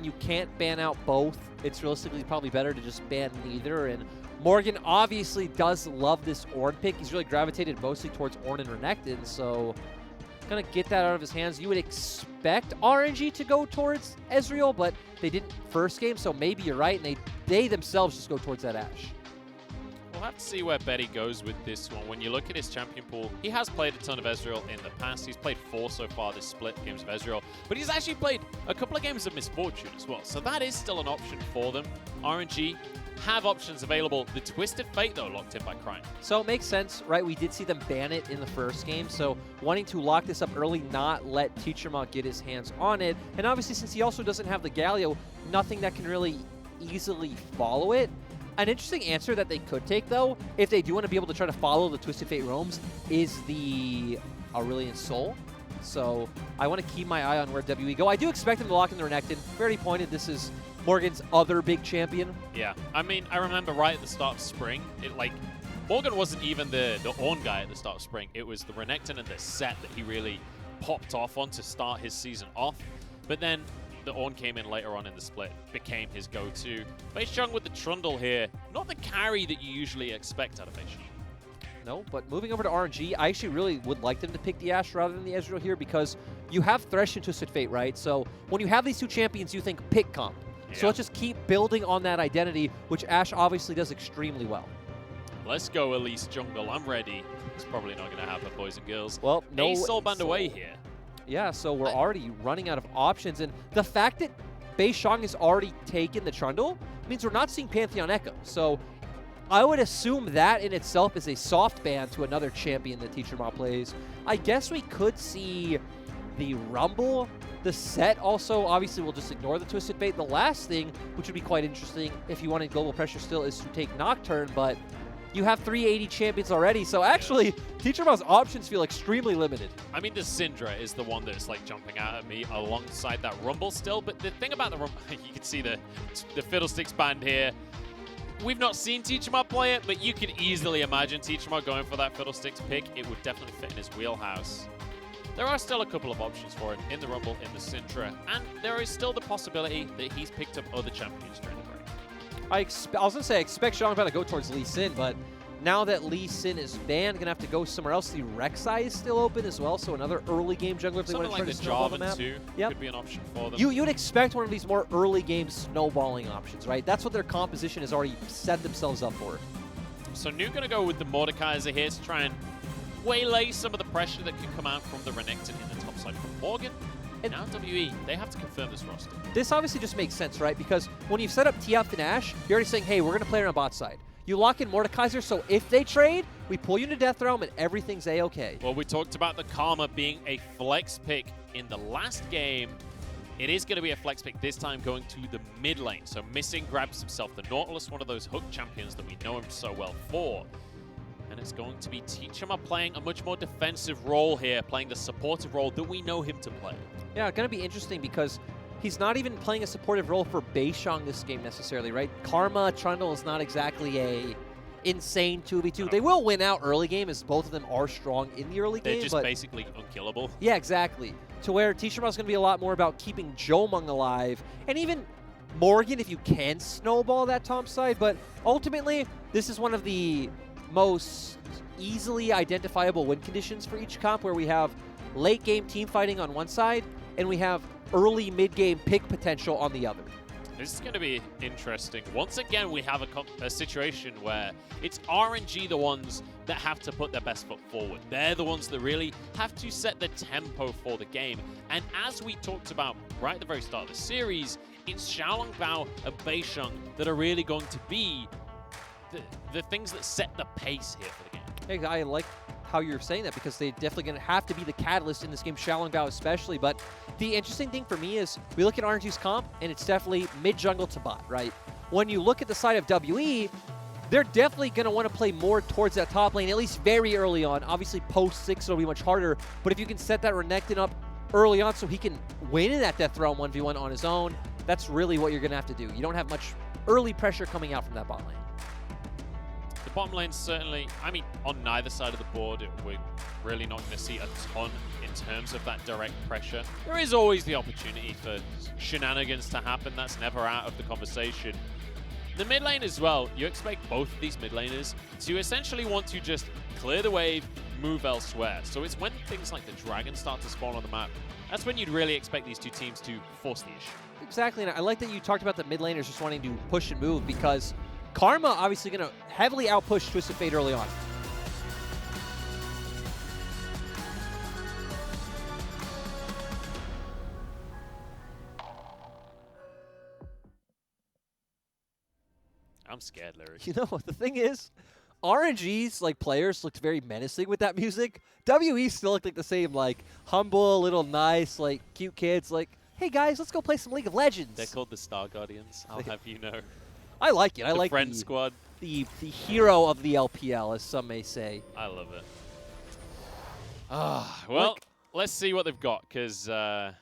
You can't ban out both. It's realistically probably better to just ban neither. And Morgan obviously does love this Ornn pick. He's really gravitated mostly towards Ornn and Renekton, so gonna get that out of his hands. You would expect RNG to go towards Ezreal, but they didn't first game, so maybe you're right, and they themselves just go towards that Ashe. We'll have to see where Betty goes with this one. When you look at his champion pool, he has played a ton of Ezreal in the past. He's played 4 so far this split, games of Ezreal. But he's actually played a couple of games of Misfortune as well. So that is still an option for them. RNG have options available. The Twisted Fate, though, locked in by Crime. So it makes sense, right? We did see them ban it in the first game. So wanting to lock this up early, not let Teacherma get his hands on it. And obviously, since he also doesn't have the Galio, nothing that can really easily follow it. An interesting answer that they could take, though, if they do want to be able to try to follow the Twisted Fate roams, is the Aurelion Soul. So I want to keep my eye on where WE go. I do expect them to lock in the Renekton. We already pointed, this is Morgan's other big champion. Yeah, I mean, I remember right at the start of spring, Morgan wasn't even the Ornn guy at the start of spring. It was the Renekton and the set that he really popped off on to start his season off. But then the Ornn came in later on in the split, became his go-to. Beisheng with the Trundle here, not the carry that you usually expect out of Beisheng. No, but moving over to RNG, I actually really would like them to pick the Ashe rather than the Ezreal here because you have Thresh and Twisted Fate, right? So when you have these two champions, you think pick comp. Yeah. So let's just keep building on that identity, which Ashe obviously does extremely well. Let's go Elise jungle. I'm ready. It's probably not going to happen, boys and girls. Well, no. Soul band away here. Yeah, so we're already running out of options. And the fact that Beisheng has already taken the Trundle means we're not seeing Pantheon Echo. So I would assume that in itself is a soft ban to another champion that Teacherma plays. I guess we could see the Rumble, the set also. Obviously, we'll just ignore the Twisted Fate. The last thing, which would be quite interesting if you wanted global pressure still, is to take Nocturne, but you have 380 champions already, so actually, Teacherma's options feel extremely limited. I mean, the Syndra is the one that's jumping out at me alongside that Rumble still, but the thing about the Rumble, you can see the Fiddlesticks band here. We've not seen Teacherma play it, but you could easily imagine Teacherma going for that Fiddlesticks pick. It would definitely fit in his wheelhouse. There are still a couple of options for him in the Rumble, in the Syndra, and there is still the possibility that he's picked up other champions during the break. I was going to say, I expect Xiangba to go towards Lee Sin, but now that Lee Sin is banned, going to have to go somewhere else. The Rek'Sai is still open as well, so another early game jungler if they want to try to snowball the map. Too could be an option for them. You'd expect one of these more early game snowballing options, right? That's what their composition has already set themselves up for. So Nu going to go with the Mordekaiser here to try and waylay some of the pressure that could come out from the Renekton in the top side from Morgan. And now WE, they have to confirm this roster. This obviously just makes sense, right? Because when you've set up TF and Ashe, you're already saying, hey, we're going to play on a bot side. You lock in Mordekaiser, so if they trade, we pull you into Death Realm and everything's A-okay. Well, we talked about the Karma being a flex pick in the last game. It is going to be a flex pick this time going to the mid lane. So Missing grabs himself the Nautilus, one of those hook champions that we know him so well for. And it's going to be Teacherma playing a much more defensive role here, playing the supportive role that we know him to play. Yeah, going to be interesting because he's not even playing a supportive role for Beisheng this game necessarily, right? Karma, Trundle is not exactly a insane 2v2. No. They will win out early game as both of them are strong in the early game. They're just basically unkillable. Yeah, exactly. To where Teacherma is going to be a lot more about keeping Jomung alive and even Morgan if you can snowball that top side. But ultimately, this is one of the most easily identifiable win conditions for each comp where we have late game team fighting on one side and we have early mid-game pick potential on the other. This is going to be interesting. Once again, we have a situation where it's RNG the ones that have to put their best foot forward. They're the ones that really have to set the tempo for the game. And as we talked about right at the very start of the series, it's Xiaolongbao and Beisheng that are really going to be the things that set the pace here for the game. Hey, I like how you're saying that because they're definitely going to have to be the catalyst in this game, Xiaolongbao especially. But the interesting thing for me is we look at RNG's comp, and it's definitely mid-jungle to bot, right? When you look at the side of WE, they're definitely going to want to play more towards that top lane, at least very early on. Obviously, post-6 it'll be much harder, but if you can set that Renekton up early on so he can win in that Death Realm 1v1 on his own, that's really what you're going to have to do. You don't have much early pressure coming out from that bot lane. The bottom lane certainly, I mean, on neither side of the board, we're really not going to see a ton in terms of that direct pressure. There is always the opportunity for shenanigans to happen. That's never out of the conversation. The mid lane as well, you expect both of these mid laners to essentially want to just clear the wave, move elsewhere. So it's when things like the dragon start to spawn on the map, that's when you'd really expect these two teams to force the issue. Exactly, and I like that you talked about the mid laners just wanting to push and move, because Karma obviously going to heavily outpush Twisted Fate early on. I'm scared, Larry. You know, the thing is, RNG's like players looked very menacing with that music. WE still looked like the same, like humble, little nice, like cute kids. Like, hey guys, let's go play some League of Legends. They're called the Star Guardians, I'll have you know. I like it. I like Friend Squad. The hero of the LPL, as some may say. I love it. Well, let's see what they've got, because, I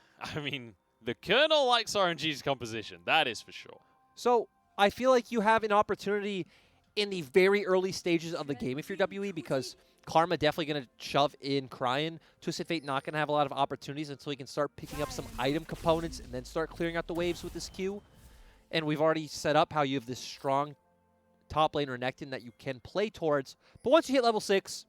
mean, the Colonel likes RNG's composition. That is for sure. So I feel like you have an opportunity in the very early stages of the game if you're WE, because Karma definitely going to shove in Cryin. Twisted Fate not going to have a lot of opportunities until he can start picking up some item components and then start clearing out the waves with this Q. And we've already set up how you have this strong top lane Renekton that you can play towards. But once you hit level 6,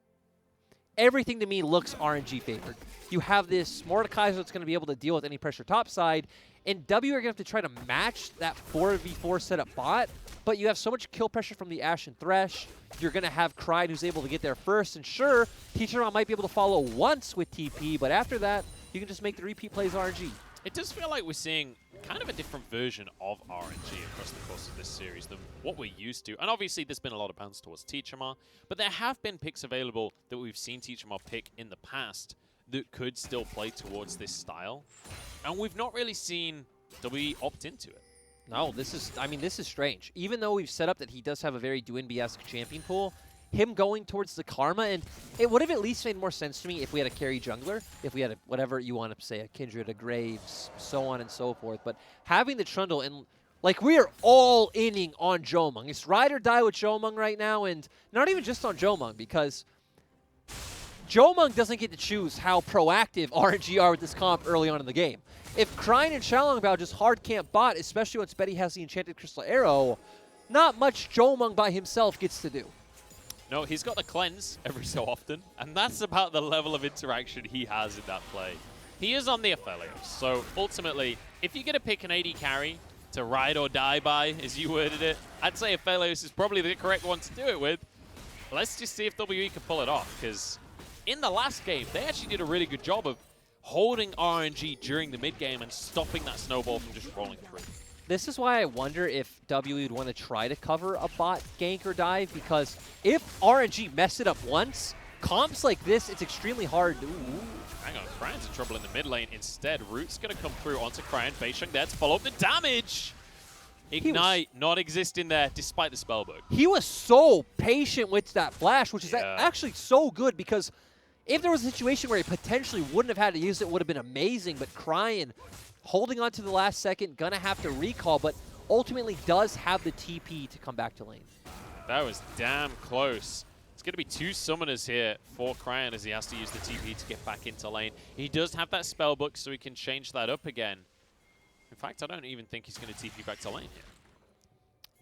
everything to me looks RNG favored. You have this Mordekaiser that's going to be able to deal with any pressure topside, and W are going to have to try to match that 4v4 setup bot, but you have so much kill pressure from the Ashe and Thresh. You're going to have Cryde who's able to get there first, and sure, Teacherma might be able to follow once with TP, but after that, you can just make the repeat plays RNG. It does feel like we're seeing kind of a different version of RNG across the course of this series than what we're used to. And obviously, there's been a lot of bounce towards Teacherma, but there have been picks available that we've seen Teacherma pick in the past that could still play towards this style. And we've not really seen WE opt into it. No, this is strange. Even though we've set up that he does have a very Duinby-esque champion pool, him going towards the Karma, and it would have at least made more sense to me if we had a carry jungler, if we had a, whatever you want to say, a Kindred, a Graves, so on and so forth. But having the Trundle, and like we are all inning on Jomung. It's ride or die with Jomung right now, and not even just on Jomung, because Jomung doesn't get to choose how proactive RNG are with this comp early on in the game. If Cryin and Xiaolongbao just hard camp bot, especially once Betty has the Enchanted Crystal Arrow, not much Jomung by himself gets to do. No, he's got the cleanse every so often, and that's about the level of interaction he has in that play. He is on the Aphelios, so ultimately, if you're going to pick an AD carry to ride or die by, as you worded it, I'd say Aphelios is probably the correct one to do it with. Let's just see if WE can pull it off, because in the last game, they actually did a really good job of holding RNG during the mid-game and stopping that snowball from just rolling through. This is why I wonder if WE would want to try to cover a bot gank or dive, because if RNG mess it up once, comps like this, it's extremely hard to... Hang on, Cryan's in trouble in the mid lane. Instead, Root's going to come through onto Cryan. Beisheng there to follow up the damage. Ignite not existing there despite the spellbook. He was so patient with that flash, which is actually so good, because if there was a situation where he potentially wouldn't have had to use it, it would have been amazing, but Cryan holding on to the last second, gonna have to recall, but ultimately does have the TP to come back to lane. That was damn close. It's gonna be two summoners here for Cryan as he has to use the TP to get back into lane. He does have that spellbook, so he can change that up again. In fact, I don't even think he's gonna TP back to lane here.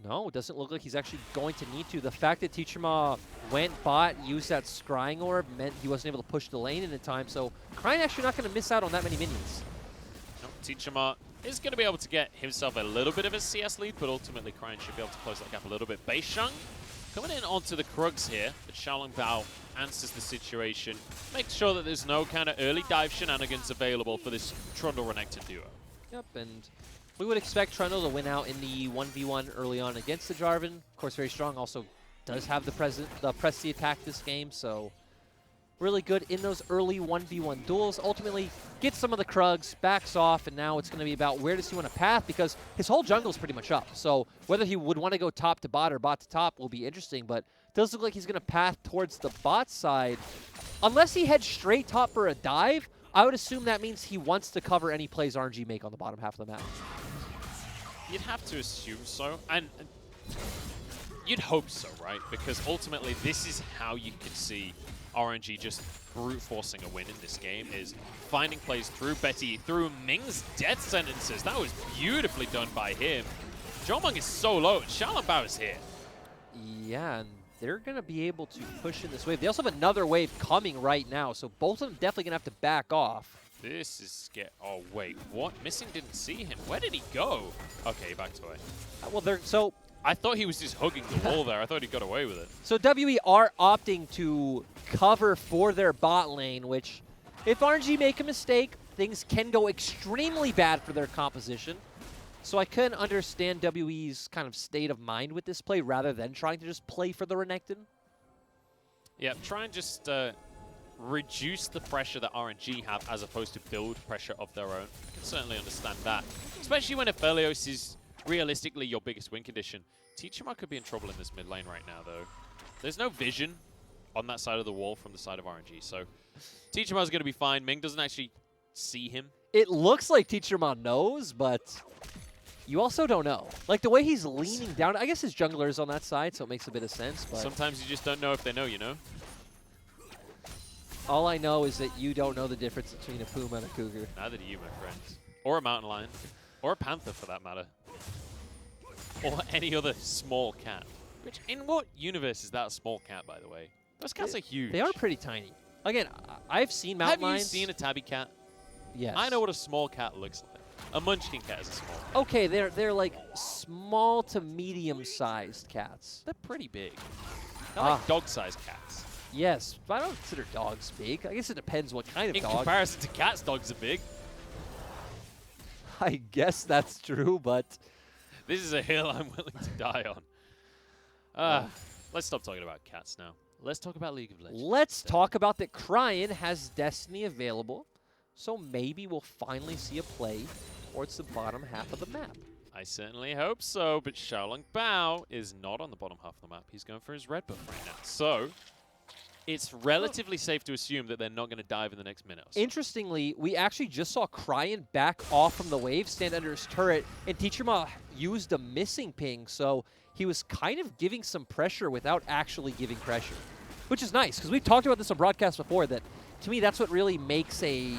No, it doesn't look like he's actually going to need to. The fact that Teacherma went bot, used that scrying orb, meant he wasn't able to push the lane in time, so Cryan actually not gonna miss out on that many minions. Teacherma is going to be able to get himself a little bit of a CS lead, but ultimately Cryan should be able to close that gap a little bit. Beisheng coming in onto the Krugs here, but Xiaolongbao answers the situation, makes sure that there's no kind of early dive shenanigans available for this Trundle Renekton duo. Yep, and we would expect Trundle to win out in the 1v1 early on against the Jarvan. Of course, very strong, also does have the press the attack this game, so really good in those early 1v1 duels. Ultimately, gets some of the Krugs, backs off, and now it's going to be about where does he want to path, because his whole jungle is pretty much up. So whether he would want to go top to bot or bot to top will be interesting, but it does look like he's going to path towards the bot side. Unless he heads straight top for a dive, I would assume that means he wants to cover any plays RNG make on the bottom half of the map. You'd have to assume so. And You'd hope so, right? Because ultimately, this is how you can see RNG just brute forcing a win in this game, is finding plays through Betty, through Ming's death sentences. That was beautifully done by him. Jomung is so low, and Xiaolongbao is here. Yeah, and they're going to be able to push in this wave. They also have another wave coming right now, so both of them definitely going to have to back off. This is oh, wait, what? Missing didn't see him. Where did he go? Okay, he backed away. So I thought he was just hugging the wall there. I thought he got away with it. So WE are opting to cover for their bot lane, which if RNG make a mistake, things can go extremely bad for their composition. So I couldn't understand WE's kind of state of mind with this play rather than trying to just play for the Renekton. Yeah, try and just reduce the pressure that RNG have as opposed to build pressure of their own. I can certainly understand that. Especially when Aphelios is realistically your biggest win condition. Teachama could be in trouble in this mid lane right now, though. There's no vision on that side of the wall from the side of RNG, so Teachama is going to be fine. Ming doesn't actually see him. It looks like Teachama knows, but you also don't know. Like, the way he's leaning down, I guess his jungler is on that side, so it makes a bit of sense. But sometimes you just don't know if they know, you know? All I know is that you don't know the difference between a puma and a cougar. Neither do you, my friends. Or a mountain lion. Or a panther, for that matter. Or any other small cat. Which, in what universe is that a small cat, by the way? Those cats are huge. They are pretty tiny. Again, I've seen mountain lions. Have you seen a tabby cat? Yes. I know what a small cat looks like. A munchkin cat is a small cat. Okay, they're like small to medium-sized cats. They're pretty big. They're like dog-sized cats. Yes, but I don't consider dogs big. I guess it depends what kind of dog. In comparison to cats, dogs are big. I guess that's true, but this is a hill I'm willing to die on. Let's stop talking about cats now. Let's talk about League of Legends. Let's talk about that Cryan has Destiny available, so maybe we'll finally see a play towards the bottom half of the map. I certainly hope so, but Xiaolongbao is not on the bottom half of the map. He's going for his red buff right now. So it's relatively safe to assume that they're not going to dive in the next minute or so. Interestingly, we actually just saw Cryan back off from the wave, stand under his turret, and Teachama used a missing ping, so he was kind of giving some pressure without actually giving pressure, which is nice, because we've talked about this on broadcast before, that to me that's what really makes a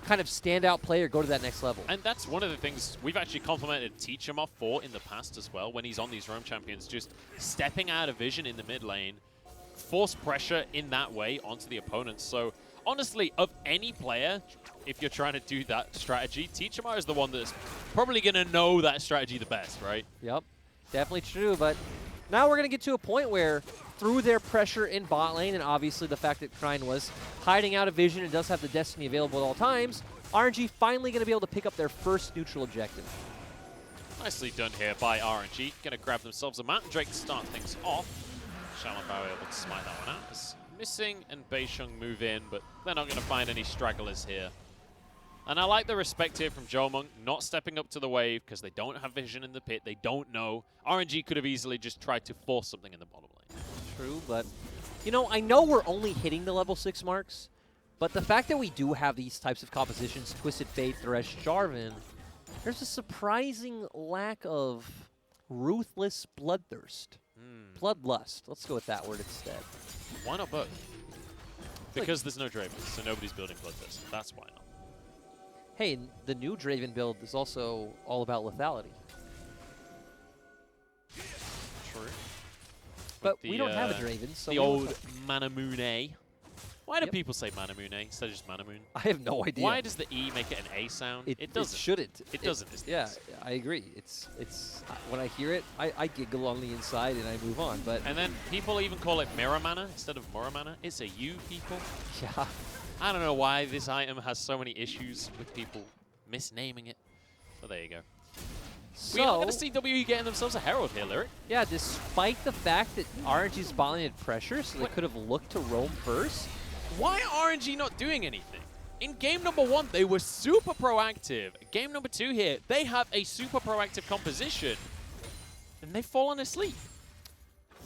kind of standout player go to that next level. And that's one of the things we've actually complimented Teachama for in the past as well, when he's on these roam champions, just stepping out of vision in the mid lane, force pressure in that way onto the opponents. So honestly, of any player, if you're trying to do that strategy, Teachama is the one that's probably going to know that strategy the best, right? Yep, definitely true. But now we're going to get to a point where through their pressure in bot lane, and obviously the fact that Cryan was hiding out of vision and does have the Destiny available at all times, RNG finally going to be able to pick up their first neutral objective. Nicely done here by RNG. Going to grab themselves a Mountain Drake to start things off. Xiaolongbao able to smite that one out. As Missing and Beisheng move in, but they're not going to find any stragglers here. And I like the respect here from Jomung, not stepping up to the wave because they don't have vision in the pit. They don't know. RNG could have easily just tried to force something in the bottom lane. True, but you know, I know we're only hitting the level 6 marks, but the fact that we do have these types of compositions, Twisted Fate, Thresh, Jarvan, there's a surprising lack of ruthless bloodthirst. Bloodlust. Let's go with that word instead. Why not both? Because there's no Draven, so nobody's building Bloodthirst. That's why not. Hey, the new Draven build is also all about lethality. True. But we don't have a Draven, so... The old Manamune. Why do people say Manamune instead of just Manamoon? I have no idea. Why does the E make it an A sound? It doesn't. It shouldn't. It doesn't. Yeah, I agree. It's when I hear it, I giggle on the inside and I move on. But and then people even call it Miramana instead of Muramana. It's a U, people. Yeah. I don't know why this item has so many issues with people misnaming it. So there you go. So, we're not going to see WE getting themselves a Herald here, Lyric. Yeah, despite the fact that RNG's bot lane had pressure, so they could have looked to roam first. Why are RNG not doing anything? In game number 1, they were super proactive. Game number 2 here, they have a super proactive composition. And they've fallen asleep.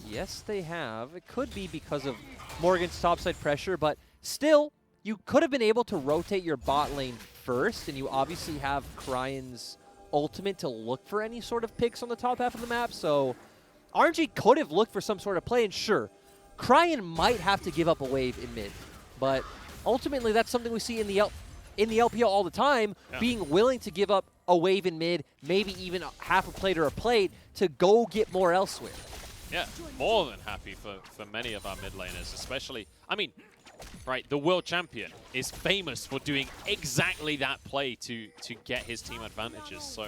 Yes, they have. It could be because of Morgan's topside pressure, but still, you could have been able to rotate your bot lane first, and you obviously have Cryan's ultimate to look for any sort of picks on the top half of the map, so RNG could have looked for some sort of play, and sure, Cryan might have to give up a wave in mid, but ultimately that's something we see in the LPL all the time, being willing to give up a wave in mid, maybe even half a plate or a plate to go get more elsewhere. Yeah, more than happy for many of our mid laners, especially, I mean, right, the world champion is famous for doing exactly that play to get his team advantages, so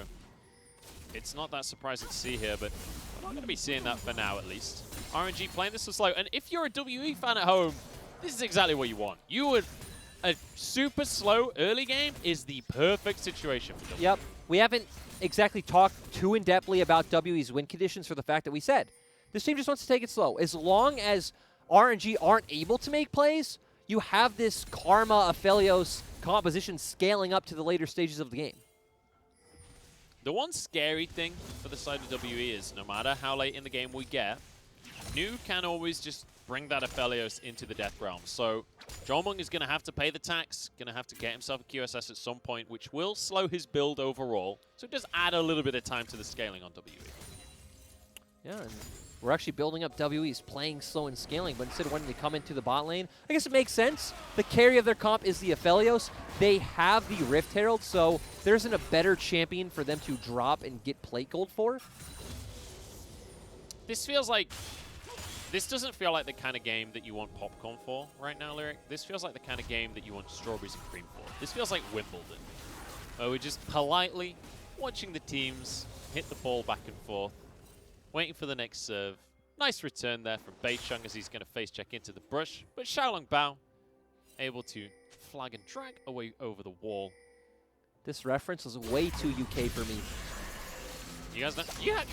it's not that surprising to see here, but we're not going to be seeing that for now at least. RNG playing this so slow, and if you're a WE fan at home, this is exactly what you want. A super slow early game is the perfect situation for WE. Yep, we haven't exactly talked too in-depthly about WE's win conditions for the fact that we said this team just wants to take it slow. As long as RNG aren't able to make plays, you have this Karma Aphelios composition scaling up to the later stages of the game. The one scary thing for the side of WE is no matter how late in the game we get, New can always just bring that Aphelios into the Death Realm. So Jomung is going to have to pay the tax, going to have to get himself a QSS at some point, which will slow his build overall. So it does add a little bit of time to the scaling on WE. Yeah, and we're actually building up WE's playing slow and scaling, but instead of wanting to come into the bot lane, I guess it makes sense. The carry of their comp is the Aphelios. They have the Rift Herald, so there isn't a better champion for them to drop and get plate gold for. This doesn't feel like the kind of game that you want popcorn for right now, Lyric. This feels like the kind of game that you want strawberries and cream for. This feels like Wimbledon, where we're just politely watching the teams hit the ball back and forth, waiting for the next serve. Nice return there from Beisheng as he's going to face check into the brush, but Xiaolong Bao able to flag and drag away over the wall. This reference was way too UK for me. You guys know,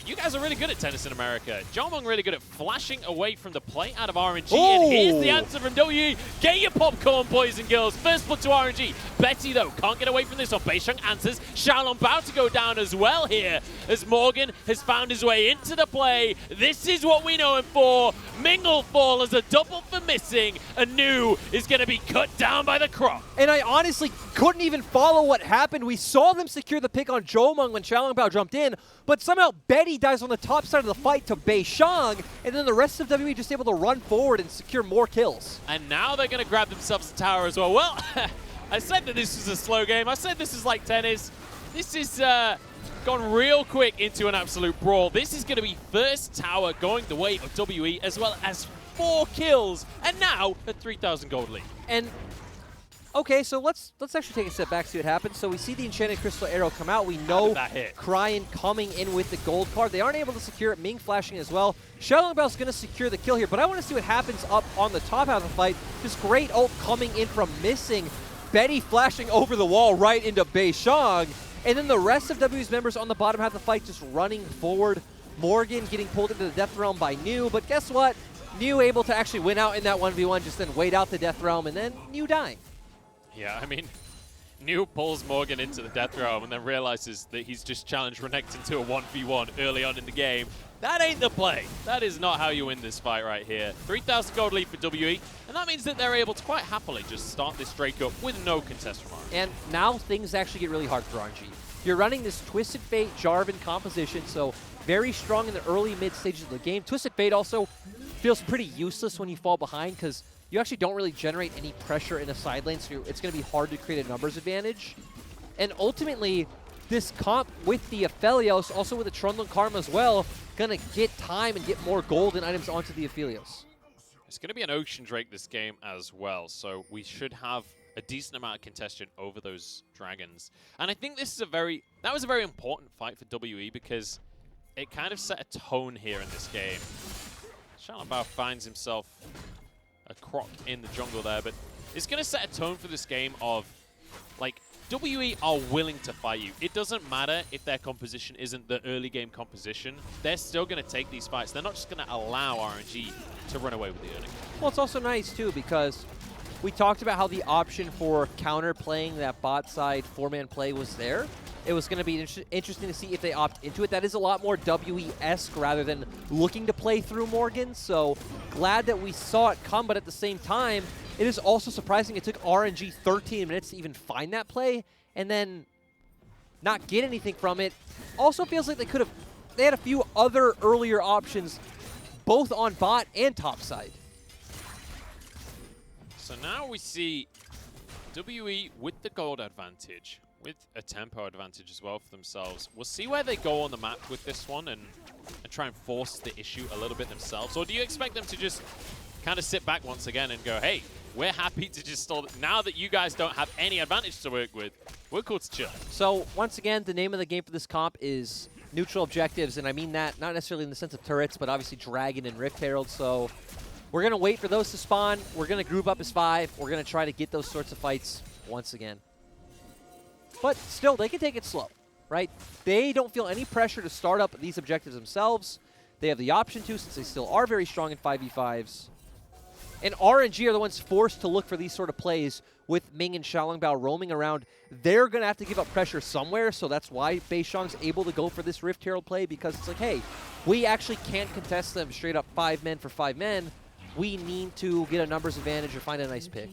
you guys are really good at tennis in America. Jomung really good at flashing away from the play out of RNG. Oh! And here's the answer from WE. Get your popcorn, boys and girls. First blood to RNG. Betty, though, can't get away from this one. Beisheng answers. Xiaolong about to go down as well here as Morgan has found his way into the play. This is what we know him for. Mingle Fall as a double for missing. And New is going to be cut down by the Croc. And I honestly couldn't even follow what happened. We saw them secure the pick on Jomung when Xiaolong Bao jumped in, but somehow Betty dies on the top side of the fight to Beisheng, and then the rest of WE just able to run forward and secure more kills. And now they're going to grab themselves a tower as well. Well, I said that this was a slow game. I said this is like tennis. This is gone real quick into an absolute brawl. This is going to be first tower going the way of WE, as well as 4 kills, and now a 3,000 gold lead. And okay, so let's actually take a step back, see what happens. So we see the Enchanted Crystal Arrow come out. We know Cryan coming in with the gold card. They aren't able to secure it. Ming flashing as well. Xiaolong Bao's going to secure the kill here, but I want to see what happens up on the top half of the fight. This great ult coming in from missing. Betty flashing over the wall right into Beisheng. And then the rest of WE's members on the bottom half of the fight just running forward. Morgan getting pulled into the Death Realm by New, but guess what? New able to actually win out in that 1v1, just then wait out the Death Realm, and then New dying. Yeah, I mean, New pulls Morgan into the Death Realm and then realizes that he's just challenged Renekton to a 1v1 early on in the game. That ain't the play. That is not how you win this fight right here. 3,000 gold lead for WE, and that means that they're able to quite happily just start this Drake up with no contest from RNG. And now things actually get really hard for RNG. You're running this Twisted Fate Jarvan composition, so very strong in the early mid stages of the game. Twisted Fate also feels pretty useless when you fall behind because you actually don't really generate any pressure in a side lane, so it's going to be hard to create a numbers advantage. And ultimately, this comp with the Aphelios, also with the Trundle Karma as well, going to get time and get more gold and items onto the Aphelios. It's going to be an Ocean Drake this game as well, so we should have a decent amount of contention over those dragons. And I think this is that was a very important fight for WE because it kind of set a tone here in this game. Xiaolong Bao finds himself a Croc in the jungle there, but it's going to set a tone for this game of, like, WE are willing to fight you. It doesn't matter if their composition isn't the early game composition. They're still going to take these fights. They're not just going to allow RNG to run away with the early game. Well, it's also nice, too, because we talked about how the option for counter-playing that bot side 4-man play was there. It was going to be interesting to see if they opt into it. That is a lot more WE-esque rather than looking to play through Morgan. So glad that we saw it come, but at the same time, it is also surprising it took RNG 13 minutes to even find that play and then not get anything from it. Also feels like they could have they had a few other earlier options, both on bot and top side. So now we see WE with the gold advantage, with a tempo advantage as well for themselves. We'll see where they go on the map with this one and try and force the issue a little bit themselves. Or do you expect them to just kind of sit back once again and go, hey, we're happy to just stall it. Now that you guys don't have any advantage to work with, we're cool to chill. So once again, the name of the game for this comp is neutral objectives, and I mean that not necessarily in the sense of turrets, but obviously Dragon and Rift Herald. So we're going to wait for those to spawn. We're going to group up as 5. We're going to try to get those sorts of fights once again. But still, they can take it slow, right? They don't feel any pressure to start up these objectives themselves. They have the option to, since they still are very strong in 5v5s. And RNG are the ones forced to look for these sort of plays with Ming and Xiaolongbao roaming around. They're going to have to give up pressure somewhere, so that's why Beishang's able to go for this Rift Herald play, because it's like, hey, we actually can't contest them straight up 5 men for 5 men. We need to get a numbers advantage or find a nice pick.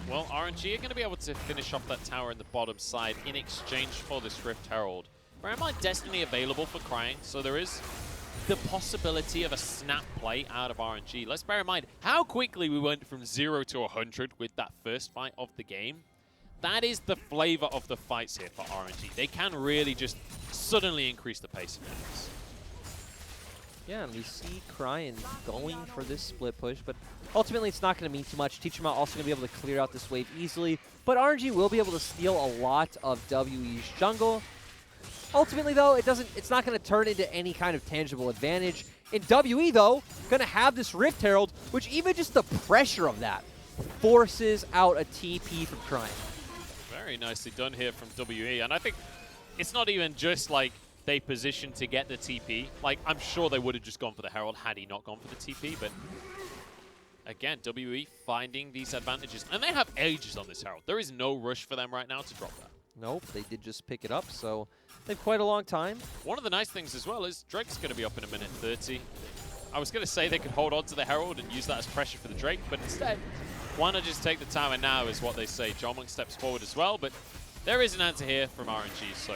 Well, RNG are going to be able to finish off that tower in the bottom side in exchange for this Rift Herald. Bear in mind, Destiny available for Crying, so there is the possibility of a snap play out of RNG. Let's bear in mind how quickly we went from 0 to 100 with that first fight of the game. That is the flavor of the fights here for RNG. They can really just suddenly increase the pace of things. Yeah, and we see Crying going for this split push, but ultimately it's not going to mean too much. Teach them out also going to be able to clear out this wave easily, but RNG will be able to steal a lot of WE's jungle. Ultimately, though, it's not going to turn into any kind of tangible advantage. In WE, though, going to have this Rift Herald, which even just the pressure of that forces out a TP from Crying. Very nicely done here from WE, and I think it's not even just like they positioned to get the TP. Like, I'm sure they would have just gone for the Herald had he not gone for the TP, but again, WE finding these advantages. And they have ages on this Herald. There is no rush for them right now to drop that. Nope, they did just pick it up, so they have quite a long time. One of the nice things as well is Drake's going to be up in a minute 30. I was going to say they could hold on to the Herald and use that as pressure for the Drake, but instead, why not just take the tower now is what they say. John Monk steps forward as well, but there is an answer here from RNG, so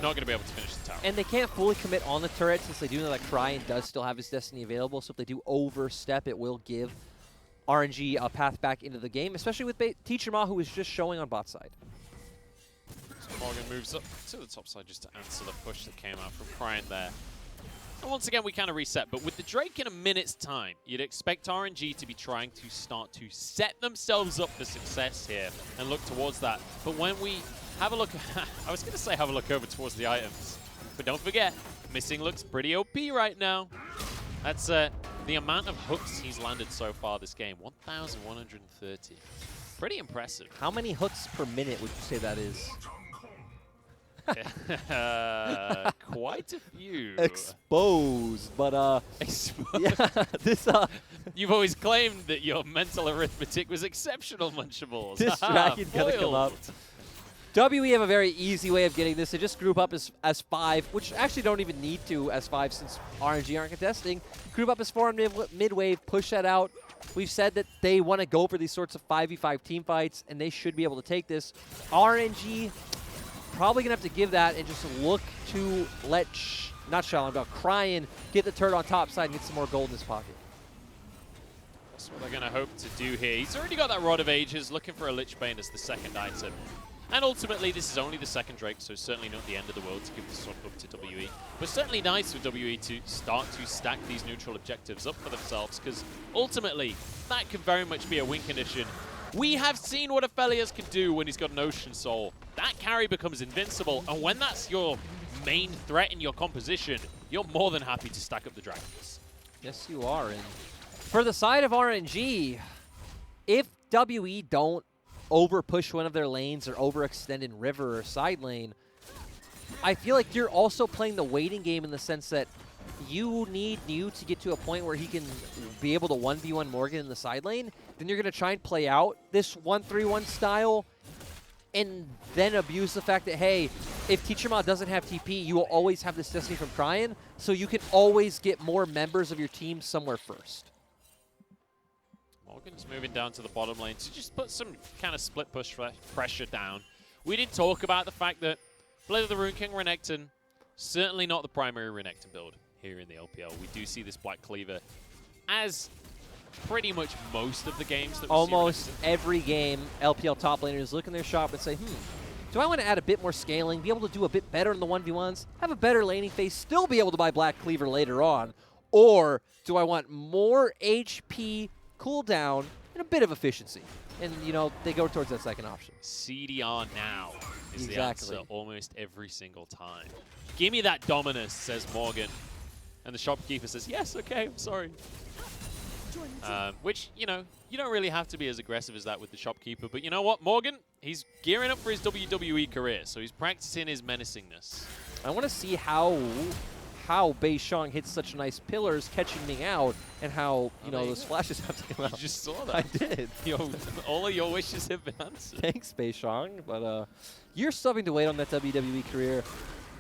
not going to be able to finish the tower. And they can't fully commit on the turret since they do know that Crying does still have his Destiny available, so if they do overstep, it will give RNG a path back into the game, especially with Teacher Ma, who is just showing on bot side. So Morgan moves up to the top side just to answer the push that came out from Crying there. And once again, we kind of reset, but with the Drake in a minute's time, you'd expect RNG to be trying to start to set themselves up for success here and look towards that. But when we have a look, I was going to say have a look over towards the items, but don't forget, Missing looks pretty OP right now. That's the amount of hooks he's landed so far this game, 1,130. Pretty impressive. How many hooks per minute would you say that is? Quite a few. Exposed, but Exposed. yeah, this You've always claimed that your mental arithmetic was exceptional, Munchables. this Dragon's gonna come up. WE have a very easy way of getting this. They just group up as 5, which actually don't even need to as 5 since RNG aren't contesting. Group up as 4 on mid-wave, push that out. We've said that they want to go for these sorts of 5v5 team fights, and they should be able to take this. RNG probably going to have to give that and just look to let, not Xiaolongbao, Crying get the turret on top side and get some more gold in his pocket. That's what they're going to hope to do here. He's already got that Rod of Ages, looking for a Lich Bane as the second item. And ultimately, this is only the second Drake, so certainly not the end of the world to give this one up to WE. But certainly nice for WE to start to stack these neutral objectives up for themselves, because ultimately, that can very much be a win condition. We have seen what Aphelios can do when he's got an Ocean Soul. That carry becomes invincible, and when that's your main threat in your composition, you're more than happy to stack up the dragons. Yes, you are. And for the side of RNG, if WE don't over-push one of their lanes or overextend in river or side lane, I feel like you're also playing the waiting game in the sense that you need New to get to a point where he can be able to 1v1 Morgan in the side lane. Then you're going to try and play out this 1-3-1 style and then abuse the fact that, hey, if Teacher Ma doesn't have TP, you will always have this Destiny from Crying, so you can always get more members of your team somewhere first. Morgan's moving down to the bottom lane to just put some kind of split push pressure down. We did talk about the fact that Blade of the Rune King Renekton Certainly not the primary Renekton build here in the LPL. We do see this Black Cleaver as pretty much most of the games that we Almost see every game, LPL top laners look in their shop and say, do I want to add a bit more scaling, be able to do a bit better in the 1v1s, have a better laning phase, still be able to buy Black Cleaver later on? Or do I want more HP cooldown and a bit of efficiency? And, you know, they go towards that second option. CDR now is the Exactly. answer almost every single time. Give me that Dominus, says Morgan. And the shopkeeper says, yes, okay, I'm sorry. Which, you know, you don't really have to be as aggressive as that with the shopkeeper. But you know what, Morgan, he's gearing up for his WWE career, so he's practicing his menacingness. I want to see how Beishang hits such nice pillars, catching Ming out, and how, you know, those flashes have to come out. You just saw that. I did. All of your wishes have been answered. Thanks, Beishang. But you're still having to wait on that WWE career.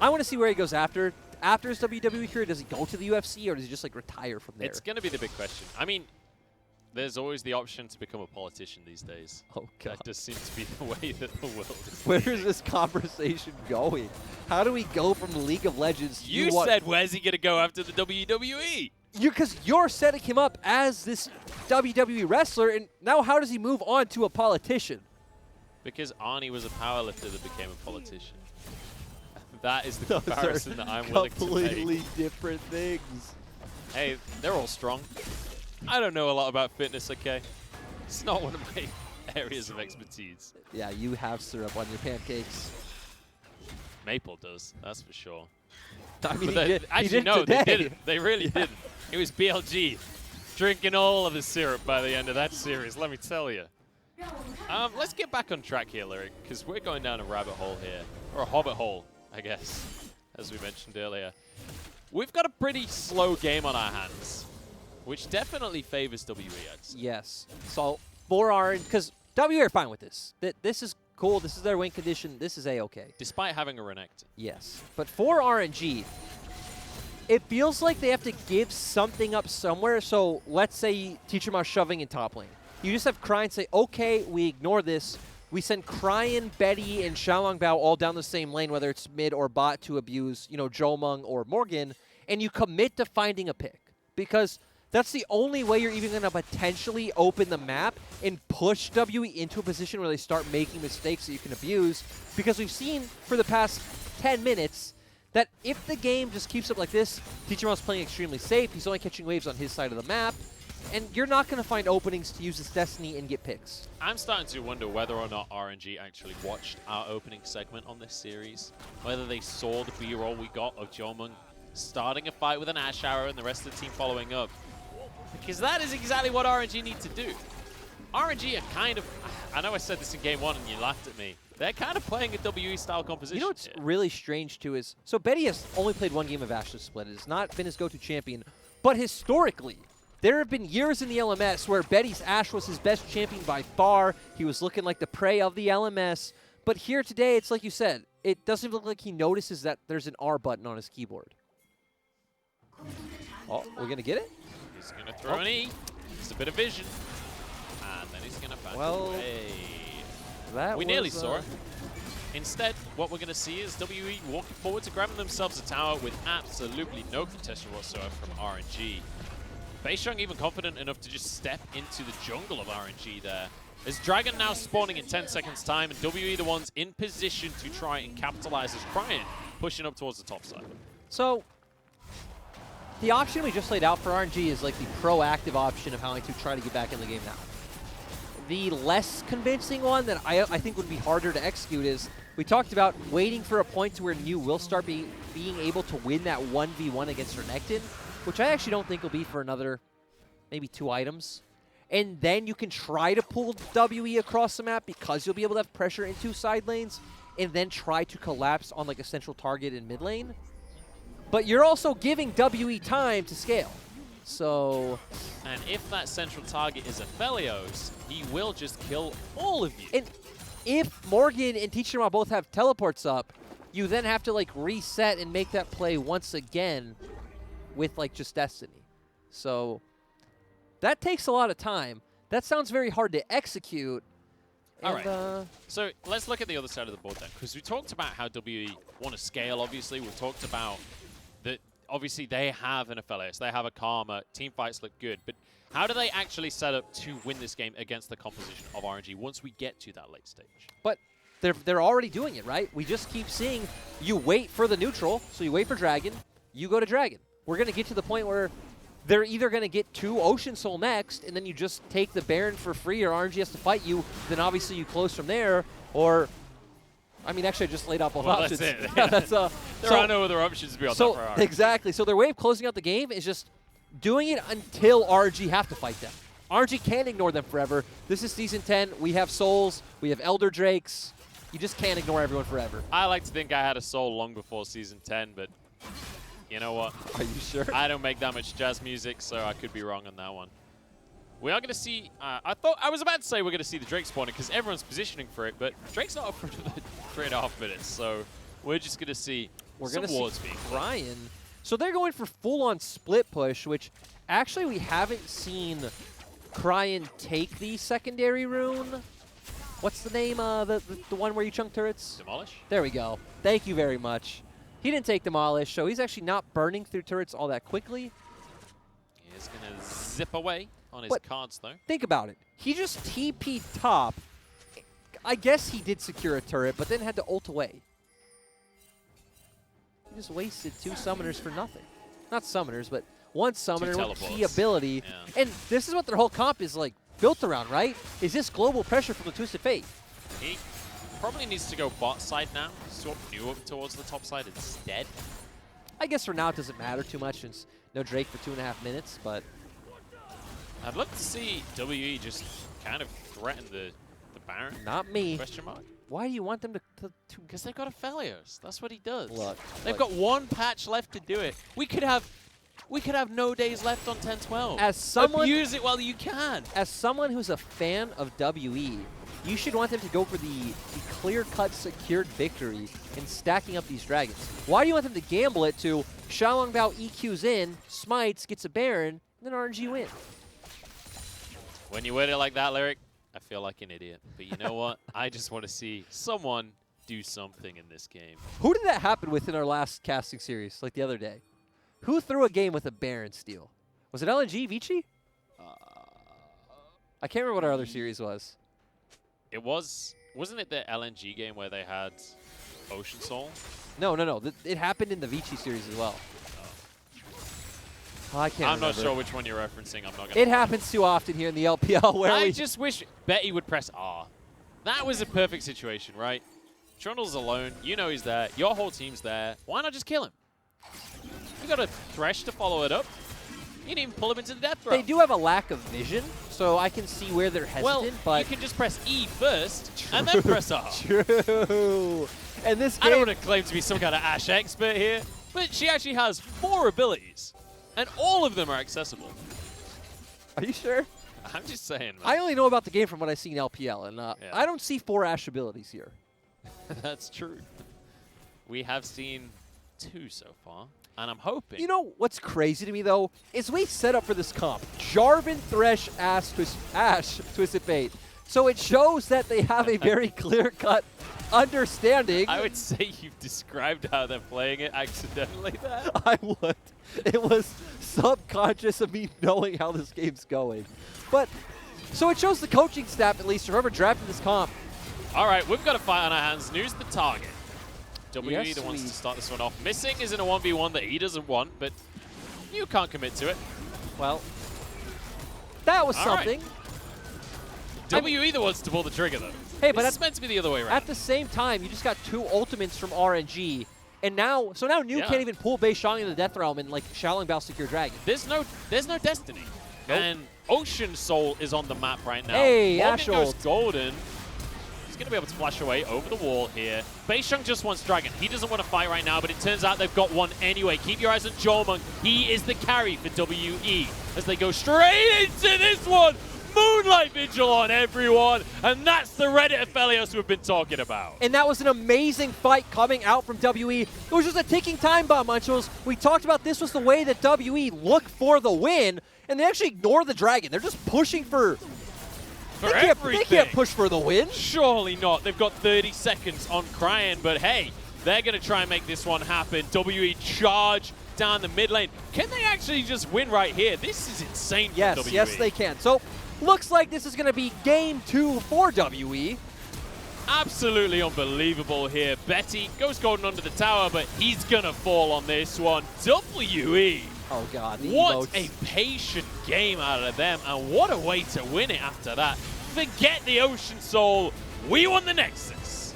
I want to see where he goes after his WWE career. Does he go to the UFC, or does he just, like, retire from there? It's going to be the big question. I mean, there's always the option to become a politician these days. Oh, God. That does seem to be the way that the world is. Where is this conversation going? How do we go from the League of Legends to You said, where's he going to go after the WWE? Because you're setting him up as this WWE wrestler, and now how does he move on to a politician? Because Arnie was a powerlifter that became a politician. That is the comparison that I'm willing to make. Completely different things. Hey, they're all strong. I don't know a lot about fitness, okay? It's not one of my areas of expertise. Yeah, you have syrup on your pancakes. Maple does, that's for sure. I mean, Actually, no, they didn't. They really didn't. It was BLG drinking all of the syrup by the end of that series, let me tell you. Let's get back on track here, Lyric, because we're going down a rabbit hole here. Or a hobbit hole, I guess, as we mentioned earlier. We've got a pretty slow game on our hands, which definitely favors WE, I'd say. Yes. So, for RNG, because WE are fine with this. This is cool. This is their win condition. This is A-okay. Despite having a Renekton. Yes. But for RNG, it feels like they have to give something up somewhere. So, let's say you teach them about shoving in top lane. You just have Cryin say, okay, we ignore this. We send Cryin, Betty, and Xiaolong Bao all down the same lane, whether it's mid or bot, to abuse, you know, Zhou or Morgan, and you commit to finding a pick. Because that's the only way you're even going to potentially open the map and push WE into a position where they start making mistakes that you can abuse. Because we've seen for the past 10 minutes that if the game just keeps up like this, Teachermouse playing extremely safe, he's only catching waves on his side of the map, and you're not going to find openings to use this Destiny and get picks. I'm starting to wonder whether or not RNG actually watched our opening segment on this series. Whether they saw the B-roll we got of Jomung starting a fight with an Ash Arrow and the rest of the team following up. Because that is exactly what RNG need to do. RNG are kind of, I know I said this in game one and you laughed at me. They're kind of playing a WE-style composition. You know what's really strange, too, is, so Betty has only played one game of Ashes Split. It has not been his go-to champion. But historically, there have been years in the LMS where Betty's Ashe was his best champion by far. He was looking like the prey of the LMS. But here today, it's like you said, it doesn't look like he notices that there's an R button on his keyboard. Oh, we're going to get it? He's going to throw an E. Just a bit of vision. And then he's going to back away. We nearly saw it. Instead, what we're going to see is WE walking forward to grabbing themselves a tower with absolutely no contestation whatsoever from RNG. Beishang even confident enough to just step into the jungle of RNG there. There's Dragon now spawning in 10 seconds time, and WE the ones in position to try and capitalize as Cryin pushing up towards the top side. So, the option we just laid out for RNG is like the proactive option of how to try to get back in the game now. The less convincing one that I think would be harder to execute is, we talked about waiting for a point to where New will start being able to win that 1v1 against Renekton, which I actually don't think will be for another maybe 2 items. And then you can try to pull WE across the map because you'll be able to have pressure in 2 side lanes and then try to collapse on like a central target in mid lane. But you're also giving WE time to scale. So... And if that central target is Aphelios, he will just kill all of you. And if Morgan and Teacherma both have teleports up, you then have to like reset and make that play once again with like just Destiny. So that takes a lot of time. That sounds very hard to execute. All right. So let's look at the other side of the board then, because we talked about how WE want to scale, obviously. We've talked about that, obviously, they have an FLS, they have a Karma, team fights look good, but how do they actually set up to win this game against the composition of RNG once we get to that late stage? But they're already doing it, right? We just keep seeing you wait for the neutral, so you wait for Dragon, you go to Dragon. We're going to get to the point where they're either going to get 2 Ocean Soul next, and then you just take the Baron for free, or RNG has to fight you, then obviously you close from there, or... I mean, actually, I just laid out both options. That's it. Yeah, that's, there are no other options beyond that for RNG. Exactly. So their way of closing out the game is just doing it until RNG have to fight them. RNG can't ignore them forever. This is Season 10. We have Souls. We have Elder Drakes. You just can't ignore everyone forever. I like to think I had a Soul long before Season 10, but you know what? Are you sure? I don't make that much jazz music, so I could be wrong on that one. We are going to see, I was about to say we're going to see the Drake spawning because everyone's positioning for it, but Drake's not up for the 3.5 minutes, so we're just going to see some wards being Ryan. So they're going for full-on split push, which actually we haven't seen Cryan take the secondary rune. What's the name? The one where you chunk turrets? Demolish? There we go. Thank you very much. He didn't take Demolish, so he's actually not burning through turrets all that quickly. He's going to zip away on his cards, though. Think about it. He just TP'd top. I guess he did secure a turret, but then had to ult away. He just wasted 2 summoners for nothing. Not summoners, but 1 summoner with key ability. Yeah. And this is what their whole comp is like built around, right? Is this global pressure from the Twisted Fate? He probably needs to go bot side now. Swap new up towards the top side instead. I guess for now it doesn't matter too much since no Drake for 2.5 minutes, but... I'd love to see WE just kind of threaten the Baron. Not me. Question mark? Why do you want them to... Because they've got Aphelios. That's what he does. Look, they've got 1 patch left to do it. We could have no days left on 10-12. As someone... Abuse it while you can. As someone who's a fan of WE, you should want them to go for the clear-cut secured victory in stacking up these dragons. Why do you want them to gamble it to Xiaolong Bao EQs in, smites, gets a Baron, and then RNG win? When you word it like that, Lyric, I feel like an idiot. But you know what? I just want to see someone do something in this game. Who did that happen with in our last casting series, like the other day? Who threw a game with a Baron steal? Was it LNG, Vici? I can't remember what our other series was. It wasn't it the LNG game where they had Ocean Soul? No. It happened in the Vici series as well. Oh, I can't remember. Not sure which one you're referencing. I'm not gonna It happens too often here in the LPL where I just wish Betty would press R. That was a perfect situation, right? Trundle's alone. You know he's there. Your whole team's there. Why not just kill him? You got a Thresh to follow it up. You didn't even pull him into the death throw. They do have a lack of vision, so I can see where they're hesitant, but... you can just press E first, and then press R. True. And this game... I don't want to claim to be some kind of Ashe expert here, but she actually has 4 abilities, and all of them are accessible. Are you sure? I'm just saying, man. I only know about the game from what I see in LPL, and I don't see 4 Ashe abilities here. That's true. We have seen 2 so far. And I'm hoping. You know what's crazy to me, though, is we set up for this comp. Jarvan, Thresh, Ashe, Twisted Fate. So it shows that they have a very clear-cut understanding. I would say you've described how they're playing it accidentally there. I would. It was subconscious of me knowing how this game's going. But, so it shows the coaching staff, at least, whoever drafted this comp. All right, we've got a fight on our hands. Who's the target? WE Yes, wants to start this one off. Missing is in a 1v1 that he doesn't want, but you can't commit to it. Well, that was something. Right. WE the ones to pull the trigger, though. Hey, but it's meant to be the other way around. At the same time, you just got 2 ultimates from RNG, and now, so now New can't even pull Bei Shang in the Death Realm and like Xiaolong Bao secure Dragon. There's no Destiny. Nope. And Ocean Soul is on the map right now. Hey, Morgan Ashe goes ult. golden. He's going to be able to flash away over the wall here. Bei Shang just wants Dragon. He doesn't want to fight right now, but it turns out they've got one anyway. Keep your eyes on Jolmung. He is the carry for WE as they go straight into this one. Moonlight Vigil on everyone, and that's the Reddit Aphelios we've been talking about. And that was an amazing fight coming out from WE. It was just a ticking time bomb, Munchos. We talked about this was the way that WE looked for the win, and they actually ignore the Dragon. They're just pushing for for They everything. can't push for the win. Surely not. They've got 30 seconds on Cryan, but hey, they're going to try and make this one happen. WE charge down the mid lane. Can they actually just win right here? This is insane for Yes, WE. yes they can. So, looks like this is going to be game 2 for WE. Absolutely unbelievable here. Betty goes golden under the tower, but he's going to fall on this one. WE. Oh, God. The What emotes. a patient game out of them, and what a way to win it after that. Forget the Ocean Soul. We won the Nexus.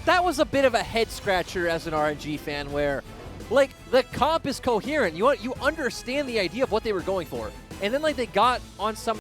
That was a bit of a head scratcher as an RNG fan where, like, the comp is coherent. You understand the idea of what they were going for. And then, like, they got on some